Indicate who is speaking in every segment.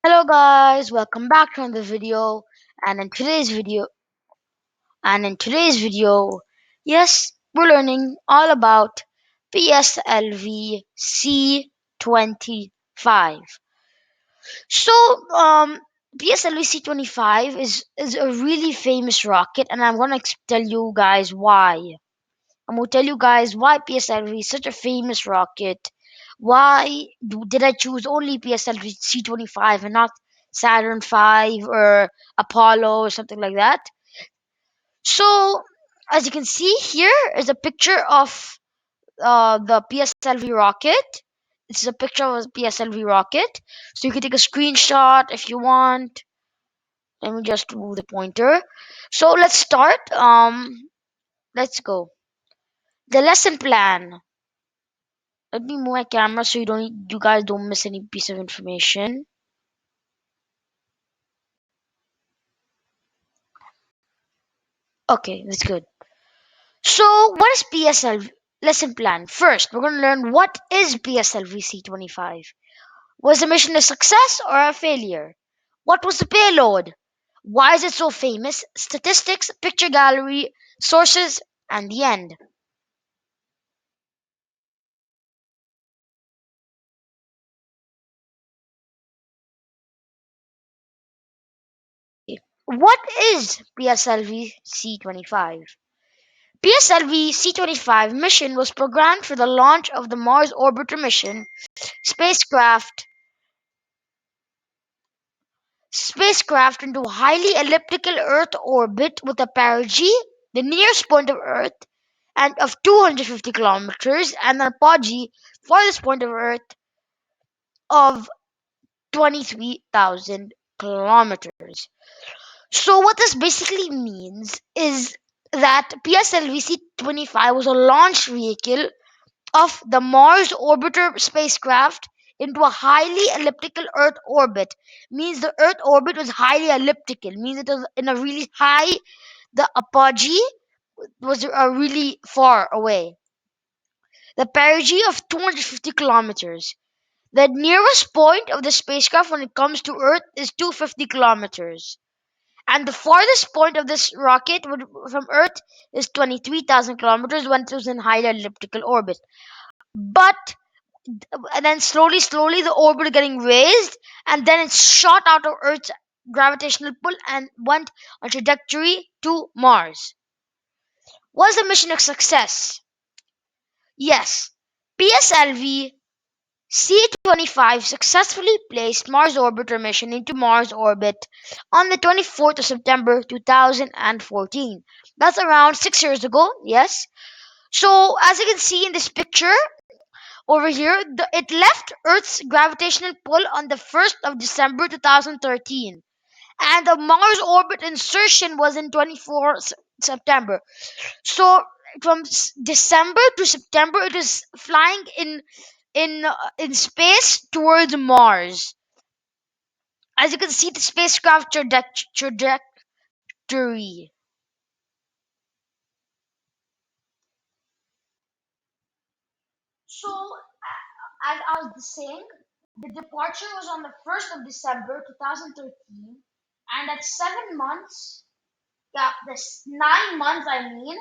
Speaker 1: Hello guys, welcome back to another video. And in today's video, yes, we're learning all about PSLV C25. So, PSLV C25 is a really famous rocket, and I'm gonna tell you guys why. I'm gonna tell you guys why PSLV is such a famous rocket. Why did I choose only PSLV C25 and not Saturn 5 or Apollo or something like that? So, as you can see, here is a picture of the PSLV rocket. This is a picture of a PSLV rocket. So you can take a screenshot if you want. Let me just move the pointer. So let's start. Let's go. The lesson plan. Let me move my camera so you guys don't miss any piece of information. Okay, that's good. So what is PSLV lesson plan? First, we're gonna learn what is PSLV C25. Was the mission a success or a failure? What was the payload? Why is it so famous? Statistics, picture gallery, sources, and the end. What is PSLV C25? PSLV C25 mission was programmed for the launch of the Mars Orbiter mission spacecraft spacecraft into a highly elliptical Earth orbit with a perigee, the nearest point of Earth, and of 250 kilometers, and an apogee, farthest point of Earth, of 23,000 kilometers. So what this basically means is that PSLV-C25 was a launch vehicle of the Mars orbiter spacecraft into a highly elliptical Earth orbit. Means the Earth orbit was highly elliptical. Means it was in a really high. The apogee was really far away. The perigee of 250 kilometers. The nearest point of the spacecraft when it comes to Earth is 250 kilometers. And the farthest point of this rocket from Earth is 23,000 kilometers when it was in high elliptical orbit. But and then slowly the orbit getting raised, and then it shot out of Earth's gravitational pull and went on trajectory to Mars. Was the mission a success? Yes. PSLV C25 successfully placed Mars orbiter mission into Mars orbit on the 24th of September 2014. That's around 6 years ago, yes. So, as you can see in this picture, over here, it left Earth's gravitational pull on the 1st of December 2013, and the Mars orbit insertion was in 24th September. So from December to September, it is flying in space towards Mars. As you can see, the spacecraft trajectory. So, as I was saying, the departure was on the 1st of December 2013, and at 7 months, yeah, this 9 months, I mean,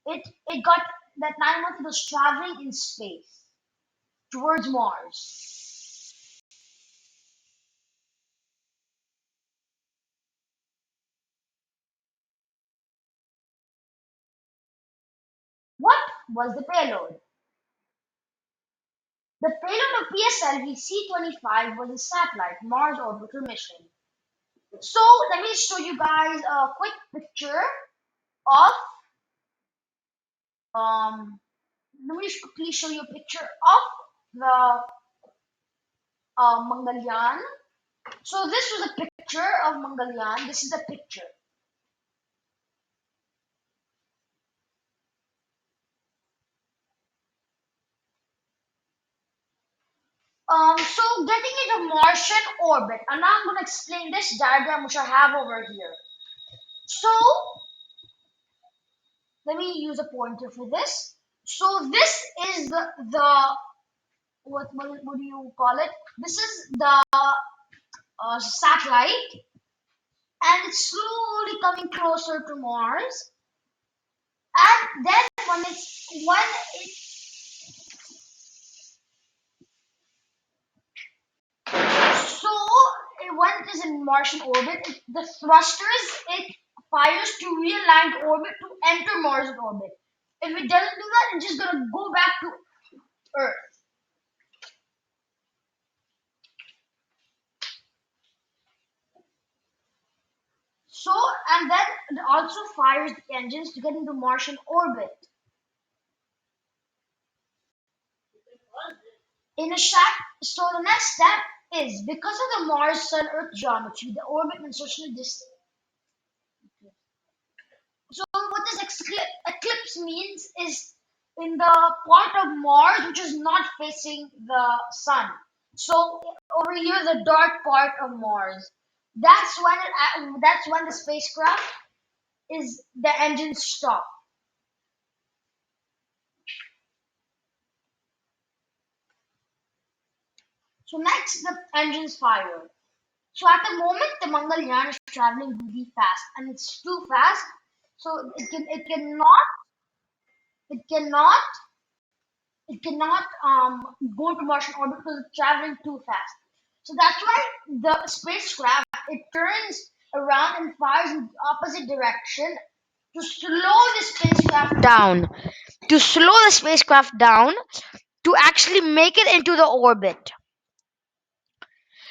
Speaker 1: it got that 9 months it was traveling in space towards Mars. What was the payload? The payload of PSLV C25 was a satellite Mars orbiter mission. So let me show you guys a quick picture of let me quickly show you a picture of the Mangalyaan. So this was a picture of Mangalyaan. This is a picture. So getting into Martian orbit, and now I'm going to explain this diagram which I have over here. So let me use a pointer for this. So this is the what do you call it? This is the satellite, and it's slowly coming closer to Mars. And then when it so when it is in Martian orbit, the thrusters it fires to realign the orbit to enter Mars orbit. If it doesn't do that, it's just gonna go back to Earth. So and then it also fires the engines to get into Martian orbit. In a shot, so the next step is because of the Mars Sun Earth geometry, the orbit insertion distance. So what this eclipse means is in the part of Mars which is not facing the sun. So over here, the dark part of Mars. That's when the spacecraft is the engines stop. So next, the engines fire. So at the moment, the Mangalyaan is traveling really fast, and it's too fast. So it cannot it cannot go to Martian orbit because it's traveling too fast. So that's why the spacecraft it turns around and fires in the opposite direction to slow the spacecraft down. To slow the spacecraft down to actually make it into the orbit.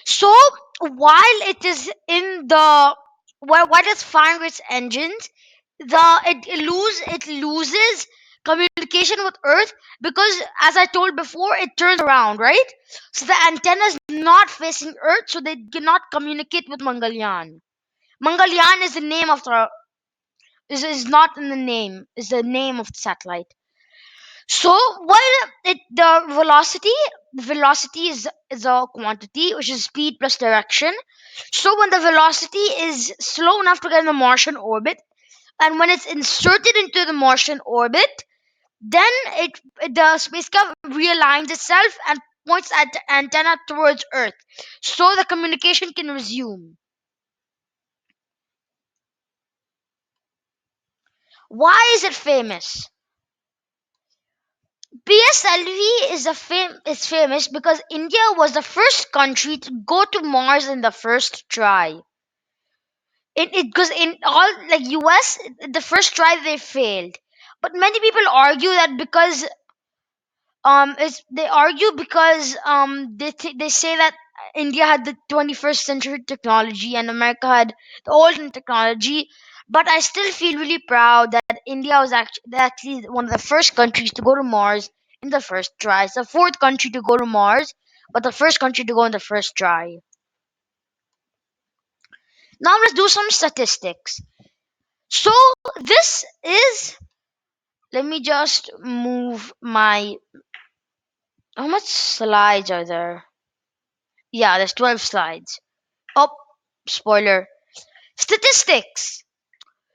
Speaker 1: So while it is in the while it's firing its engines, it loses communication with Earth because, as I told before, it turns around, right? So the antenna is not facing Earth, so they cannot communicate with Mangalyaan. Mangalyaan is the name of the is not in the name is the name of the satellite. So while velocity is a quantity which is speed plus direction. So when the velocity is slow enough to get in the Martian orbit, and when it's inserted into the Martian orbit, then the spacecraft realigns itself and points at the antenna towards Earth, so the communication can resume. Why is it famous? PSLV is famous because India was the first country to go to Mars in the first try. It because in all like US, the first try they failed, but many people argue that because they say that India had the 21st century technology and America had the olden technology. But I still feel really proud that India was actually one of the first countries to go to Mars in the first try. It's the fourth country to go to Mars, but the first country to go in the first try. Now let's do some statistics. So this is let me just move my how much slides are there? Yeah, there's 12 slides. Oh, spoiler. Statistics.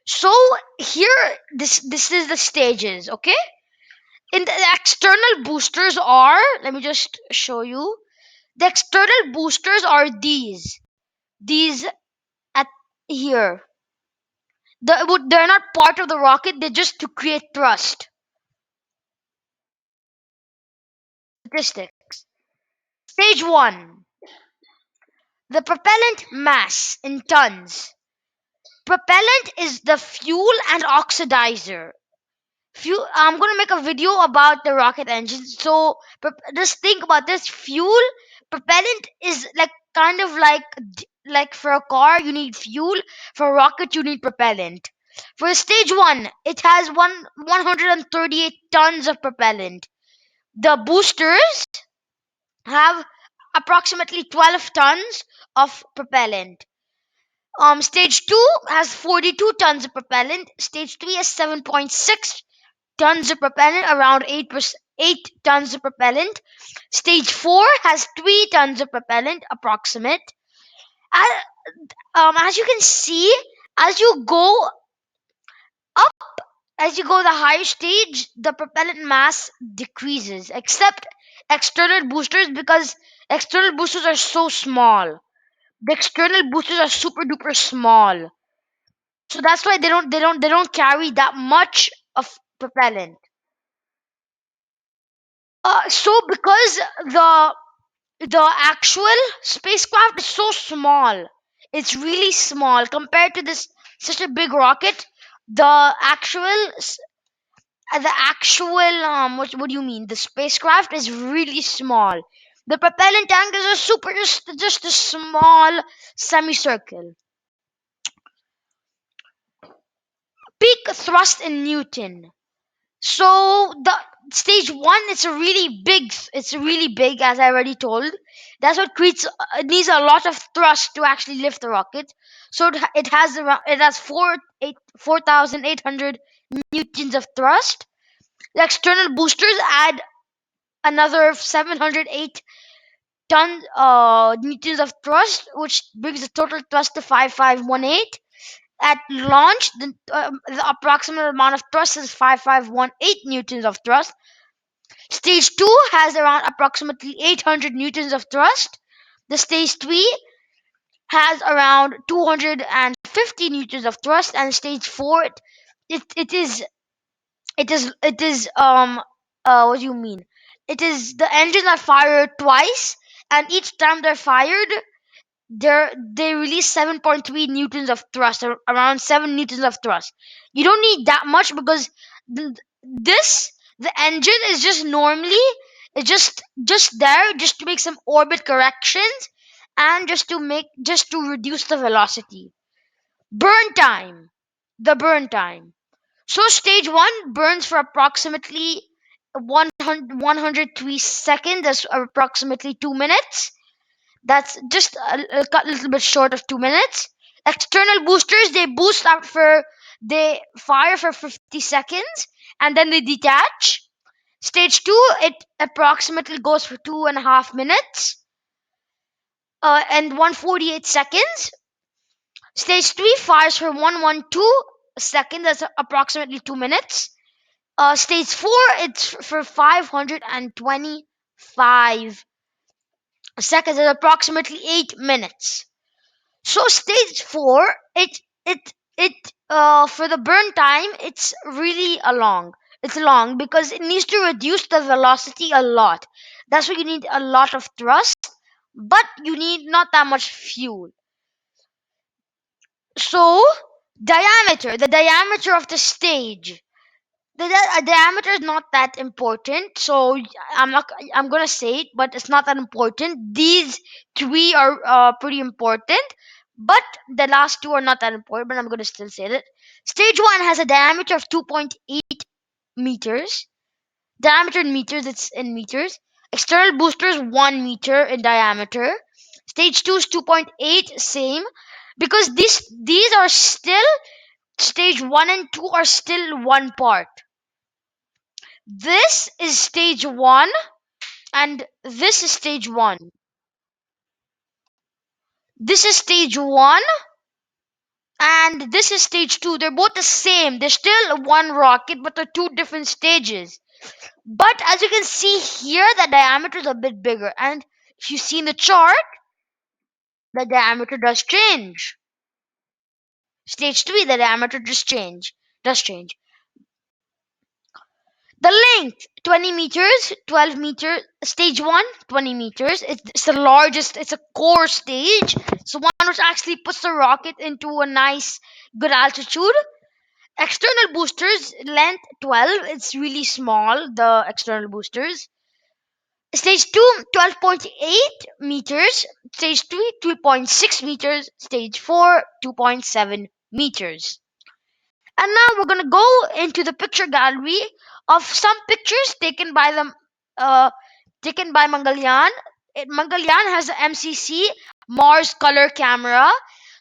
Speaker 1: So here this is the stages, okay? In the external boosters are let me just show you. The external boosters are these. These at here. They're not part of the rocket, they're just to create thrust. Statistics. Stage 1. The propellant mass in tons. Propellant is the fuel and oxidizer. I'm going to make a video about the rocket engine. So just think about this. Fuel propellant is like kind of like for a car you need fuel, for a rocket you need propellant. For stage 1, it has 138 tons of propellant. The boosters have approximately 12 tons of propellant. Stage 2 has 42 tons of propellant. Stage 3 has 7.6 tons of propellant, around 8 tons of propellant. Stage 4 has 3 tons of propellant, approximate. As you can see, as you go up, as you go the higher stage, the propellant mass decreases, except external boosters because external boosters are so small. The external boosters are super duper small. So that's why they don't carry that much of propellant. So because the actual spacecraft is so small, it's really small compared to this such a big rocket. The what do you mean? The spacecraft is really small. The propellant tank is a super just a small semicircle. Peak thrust in Newton. So the stage one, it's really big as I already told. That's what creates it needs a lot of thrust to actually lift the rocket. So it has 4,800 newtons of thrust. The external boosters add another 708 newtons of thrust, which brings the total thrust to 5518. At launch, the approximate amount of thrust is 5518 newtons of thrust. Stage 2 has around approximately 800 newtons of thrust. The stage 3 has around 250 newtons of thrust, and stage 4 it is what do you mean? It is the engines are fired twice, and each time they're fired, they release 7.3 newtons of thrust, or around 7 newtons of thrust. You don't need that much because this the engine is just normally it's just there just to make some orbit corrections and just to reduce the velocity. Burn time. The burn time. So stage 1 burns for approximately 103 seconds. That's approximately 2 minutes. That's just a little bit short of 2 minutes. External boosters, they fire for 50 seconds and then they detach. Stage two, it approximately goes for 2.5 minutes and 148 seconds. Stage three fires for 112 seconds. That's approximately 2 minutes. Stage four, it's for 525 seconds. That's approximately 8 minutes. So stage four, it for the burn time, it's really a long. It's long because it needs to reduce the velocity a lot. That's why you need a lot of thrust, but you need not that much fuel. So the diameter of the stage. Diameter is not that important, so I'm gonna say it, but it's not that important. These three are pretty important, but the last two are not that important. But I'm gonna still say that. Stage one has a diameter of 2.8 meters. Diameter in meters, it's in meters. External booster is 1 meter in diameter. Stage two is 2.8, same, because these are still stage one and two are still one part. This is stage one, and this is stage one. This is stage one, and this is stage two. They're both the same. They're still one rocket, but they're two different stages. But as you can see here, the diameter is a bit bigger. And if you see in the chart, the diameter does change. Stage three, the diameter does change. The length 20 meters, 12 meters. Stage 1 20 meters. It's the largest, it's a core stage. So one which actually puts the rocket into a nice good altitude. External boosters length 12. It's really small, the external boosters. Stage 2 12.8 meters. Stage 3 3.6 meters. Stage 4 2.7 meters. And now we're gonna go into the picture gallery of some pictures taken by Mangalyaan. Mangalyaan has the MCC Mars color camera,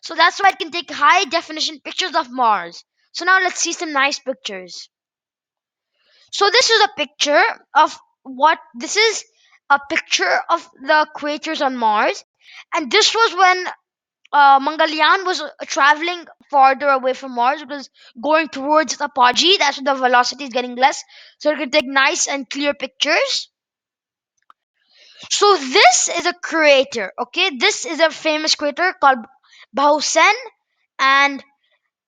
Speaker 1: so that's why it can take high definition pictures of Mars. So now let's see some nice pictures. So this is a picture of what this is a picture of the craters on Mars, and this was when Mangalyaan was traveling farther away from Mars. It was going towards its apogee. That's when the velocity is getting less, so it can take nice and clear pictures. So this is a crater. Okay, this is a famous crater called Bausen, and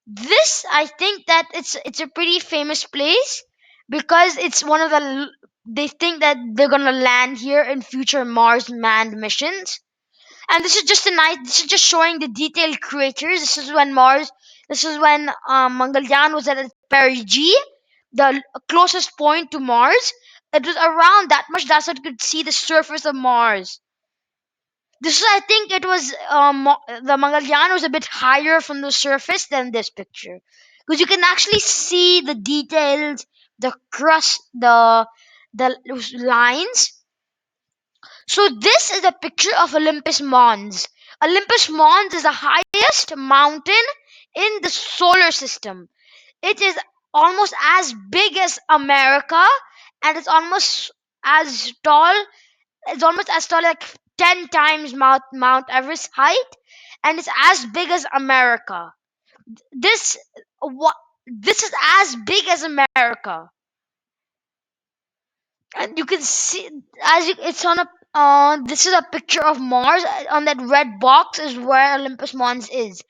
Speaker 1: this, I think that it's a pretty famous place because it's one of the they think that they're gonna land here in future Mars manned missions. And this is just a nice. This is just showing the detailed craters. This is when Mars. This is when Mangalyaan was at its perigee, the closest point to Mars. It was around that much. That's what you could see the surface of Mars. This is, I think, it was the Mangalyaan was a bit higher from the surface than this picture, because you can actually see the details, the crust, the lines. So this is a picture of Olympus Mons. Olympus Mons is the highest mountain in the solar system. It is almost as big as America, and as tall. It's almost as tall, like 10 times Mount Everest height, and it's as big as America. This what this is as big as America, and you can see it's on a. This is a picture of Mars. On that red box is where Olympus Mons is,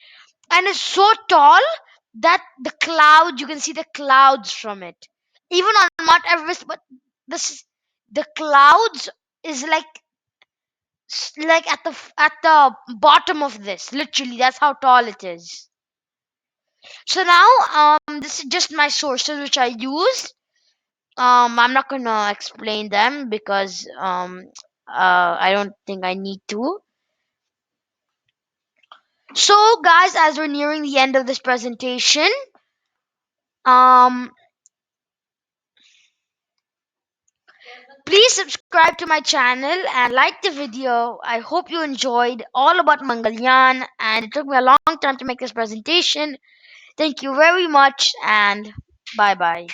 Speaker 1: and it's so tall that you can see the clouds from it. Even on Mount Everest, but this the clouds is like at the bottom of this. Literally, that's how tall it is. So now, this is just my sources which I used. I'm not gonna explain them because I don't think I need to. So, guys, as we're nearing the end of this presentation, um, please subscribe to my channel and like the video. I hope you enjoyed all about Mangalyaan, and it took me a long time to make this presentation. Thank you very much, and bye bye.